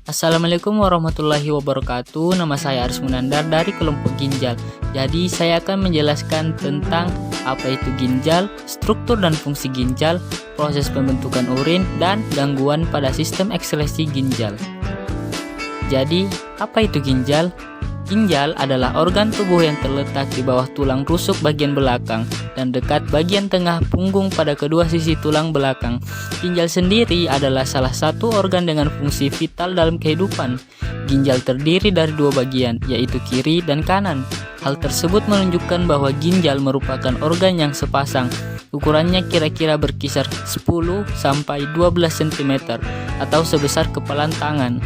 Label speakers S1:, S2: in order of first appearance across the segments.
S1: Assalamualaikum warahmatullahi wabarakatuh. Nama saya Aris Munandar dari kelompok ginjal. Jadi saya akan menjelaskan tentang apa itu ginjal, struktur dan fungsi ginjal, proses pembentukan urin, dan gangguan pada sistem ekskresi ginjal. Jadi apa itu ginjal? Ginjal adalah organ tubuh yang terletak di bawah tulang rusuk bagian belakang dan dekat bagian tengah punggung pada kedua sisi tulang belakang. Ginjal sendiri adalah salah satu organ dengan fungsi vital dalam kehidupan. Ginjal terdiri dari dua bagian, yaitu kiri dan kanan. Hal tersebut menunjukkan bahwa ginjal merupakan organ yang sepasang. Ukurannya kira-kira berkisar 10 sampai 12 cm atau sebesar kepalan tangan.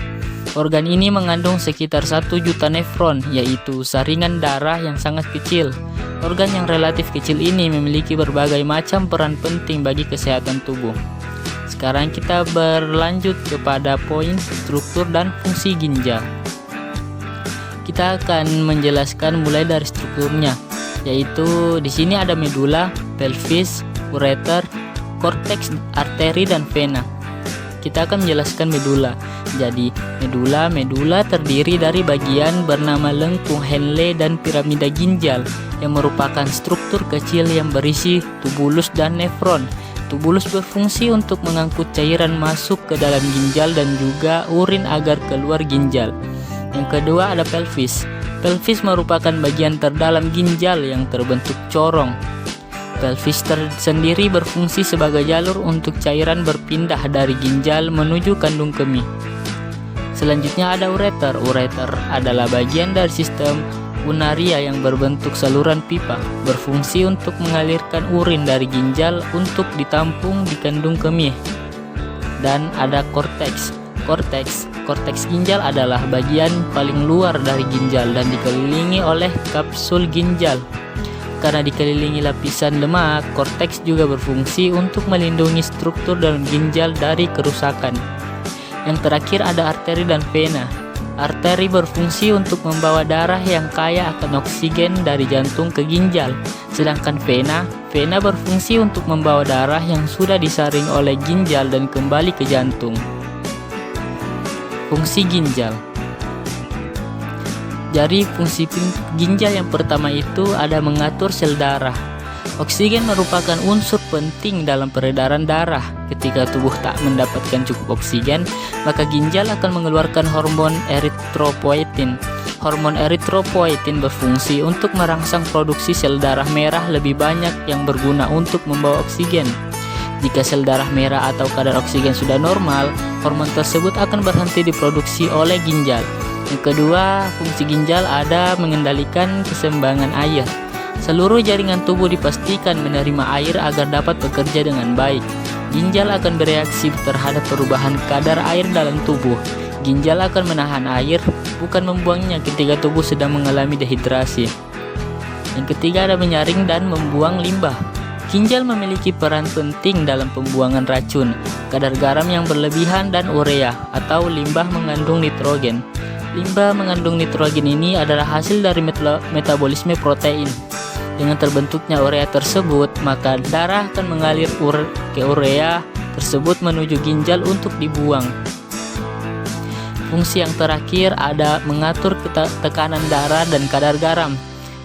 S1: Organ ini mengandung sekitar 1 juta nefron, yaitu saringan darah yang sangat kecil. Organ yang relatif kecil ini memiliki berbagai macam peran penting bagi kesehatan tubuh. Sekarang kita berlanjut kepada poin struktur dan fungsi ginjal. Kita akan menjelaskan mulai dari strukturnya, yaitu di sini ada medula, pelvis, ureter, korteks, arteri, dan vena. Kita akan menjelaskan medula. Jadi, medula terdiri dari bagian bernama lengkung Henle dan piramida ginjal yang merupakan struktur kecil yang berisi tubulus dan nefron. Tubulus berfungsi untuk mengangkut cairan masuk ke dalam ginjal dan juga urin agar keluar ginjal. Yang kedua ada pelvis. Pelvis merupakan bagian terdalam ginjal yang terbentuk corong. Pelvis sendiri berfungsi sebagai jalur untuk cairan berpindah dari ginjal menuju kandung kemih. Selanjutnya ada ureter. Ureter adalah bagian dari sistem unaria yang berbentuk saluran pipa, berfungsi untuk mengalirkan urin dari ginjal untuk ditampung di kandung kemih. Dan ada korteks. Korteks ginjal adalah bagian paling luar dari ginjal dan dikelilingi oleh kapsul ginjal. Karena dikelilingi lapisan lemak, korteks juga berfungsi untuk melindungi struktur dalam ginjal dari kerusakan. Yang terakhir ada arteri dan vena. Arteri berfungsi untuk membawa darah yang kaya akan oksigen dari jantung ke ginjal. Sedangkan vena berfungsi untuk membawa darah yang sudah disaring oleh ginjal dan kembali ke jantung. Fungsi ginjal. Jadi fungsi ginjal yang pertama itu ada mengatur sel darah. Oksigen merupakan unsur penting dalam peredaran darah. Ketika tubuh tak mendapatkan cukup oksigen, maka ginjal akan mengeluarkan hormon eritropoietin. Hormon eritropoietin berfungsi untuk merangsang produksi sel darah merah lebih banyak yang berguna untuk membawa oksigen. Jika sel darah merah atau kadar oksigen sudah normal, hormon tersebut akan berhenti diproduksi oleh ginjal. Yang kedua, fungsi ginjal ada mengendalikan keseimbangan air. Seluruh jaringan tubuh dipastikan menerima air agar dapat bekerja dengan baik. Ginjal akan bereaksi terhadap perubahan kadar air dalam tubuh. Ginjal akan menahan air, bukan membuangnya ketika tubuh sedang mengalami dehidrasi. Yang ketiga ada menyaring dan membuang limbah. Ginjal memiliki peran penting dalam pembuangan racun, kadar garam yang berlebihan, dan urea atau limbah mengandung nitrogen. Limbah mengandung nitrogen ini adalah hasil dari metabolisme protein. Dengan terbentuknya urea tersebut, maka darah akan mengalir ke urea tersebut menuju ginjal untuk dibuang. Fungsi yang terakhir ada mengatur tekanan darah dan kadar garam.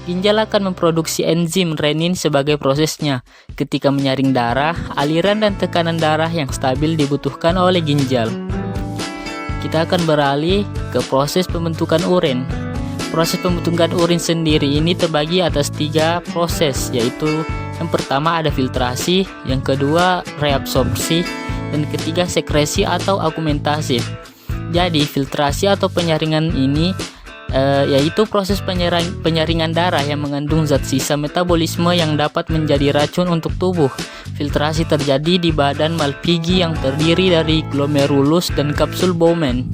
S1: Ginjal akan memproduksi enzim renin sebagai prosesnya. Ketika menyaring darah, aliran dan tekanan darah yang stabil dibutuhkan oleh ginjal. Kita akan beralih ke proses pembentukan urin. Proses pembentukan urin sendiri ini terbagi atas 3 proses, yaitu yang pertama ada filtrasi, yang kedua reabsorpsi, dan ketiga sekresi atau augmentasi. Jadi filtrasi atau penyaringan ini yaitu proses penyaringan darah yang mengandung zat sisa metabolisme yang dapat menjadi racun untuk tubuh. Filtrasi terjadi di badan Malpighi yang terdiri dari glomerulus dan kapsul Bowman.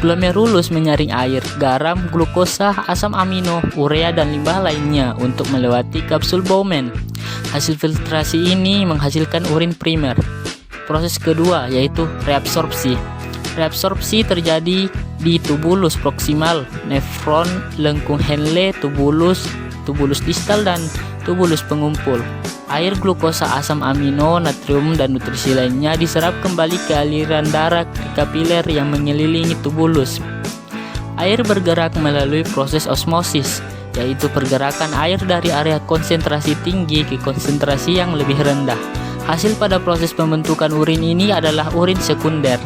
S1: Glomerulus menyaring air, garam, glukosa, asam amino, urea, dan limbah lainnya untuk melewati kapsul Bowman. Hasil filtrasi ini menghasilkan urin primer. Proses kedua yaitu reabsorpsi. Reabsorpsi terjadi di tubulus proksimal, nefron, lengkung Henle, tubulus distal, dan tubulus pengumpul. Air, glukosa, asam amino, natrium, dan nutrisi lainnya diserap kembali ke aliran darah kapiler yang mengelilingi tubulus. Air bergerak melalui proses osmosis, yaitu pergerakan air dari area konsentrasi tinggi ke konsentrasi yang lebih rendah. Hasil pada proses pembentukan urin ini adalah urin sekunder.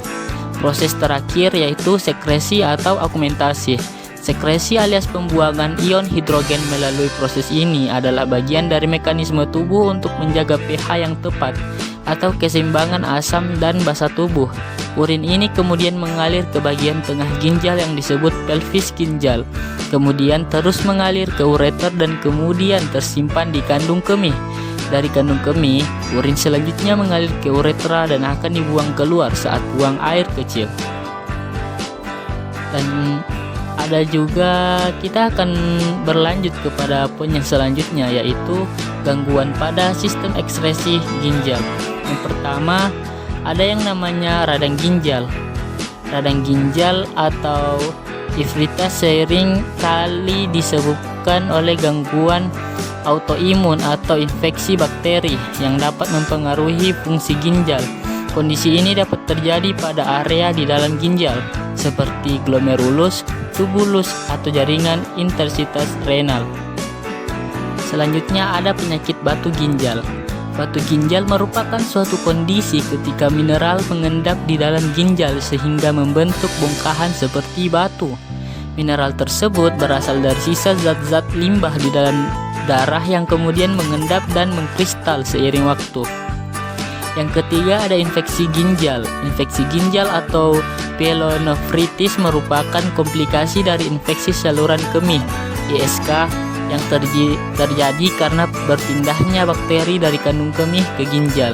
S1: Proses terakhir yaitu sekresi atau augmentasi. Sekresi alias pembuangan ion hidrogen melalui proses ini adalah bagian dari mekanisme tubuh untuk menjaga pH yang tepat atau keseimbangan asam dan basa tubuh. Urin ini kemudian mengalir ke bagian tengah ginjal yang disebut pelvis ginjal, kemudian terus mengalir ke ureter dan kemudian tersimpan di kandung kemih. Dari kandung kemih, urin selanjutnya mengalir ke uretra dan akan dibuang keluar saat buang air kecil. Dan ada juga kita akan berlanjut kepada poin yang selanjutnya, yaitu gangguan pada sistem ekskresi ginjal. Yang pertama, ada yang namanya radang ginjal. Radang ginjal atau ifritas sering kali disebabkan oleh gangguan autoimun atau infeksi bakteri yang dapat mempengaruhi fungsi ginjal. Kondisi ini dapat terjadi pada area di dalam ginjal seperti glomerulus, tubulus, atau jaringan interstitas renal. Selanjutnya ada penyakit batu ginjal. Batu ginjal merupakan suatu kondisi ketika mineral mengendap di dalam ginjal sehingga membentuk bongkahan seperti batu. Mineral tersebut berasal dari sisa zat-zat limbah di dalam darah yang kemudian mengendap dan mengkristal seiring waktu. Yang ketiga ada infeksi ginjal. Infeksi ginjal atau pyelonefritis merupakan komplikasi dari infeksi saluran kemih (ISK) yang terjadi karena berpindahnya bakteri dari kandung kemih ke ginjal.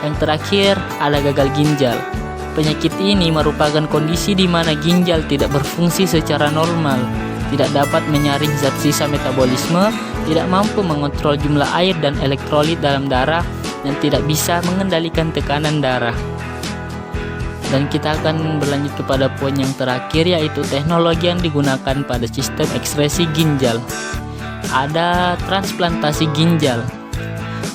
S1: Yang terakhir ada gagal ginjal. Penyakit ini merupakan kondisi di mana ginjal tidak berfungsi secara normal, tidak dapat menyaring zat sisa metabolisme, tidak mampu mengontrol jumlah air dan elektrolit dalam darah, dan tidak bisa mengendalikan tekanan darah. Dan kita akan berlanjut kepada poin yang terakhir, yaitu teknologi yang digunakan pada sistem ekskresi ginjal. Ada transplantasi ginjal.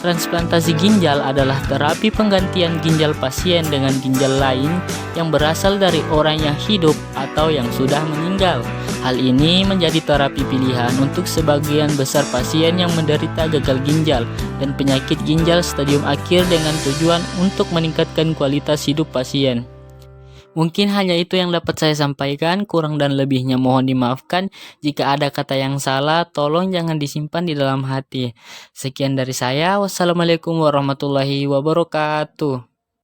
S1: Transplantasi ginjal adalah terapi penggantian ginjal pasien dengan ginjal lain yang berasal dari orang yang hidup atau yang sudah meninggal. Hal ini menjadi terapi pilihan untuk sebagian besar pasien yang menderita gagal ginjal dan penyakit ginjal stadium akhir dengan tujuan untuk meningkatkan kualitas hidup pasien. Mungkin hanya itu yang dapat saya sampaikan, kurang dan lebihnya mohon dimaafkan. Jika ada kata yang salah, tolong jangan disimpan di dalam hati. Sekian dari saya, wassalamualaikum warahmatullahi wabarakatuh.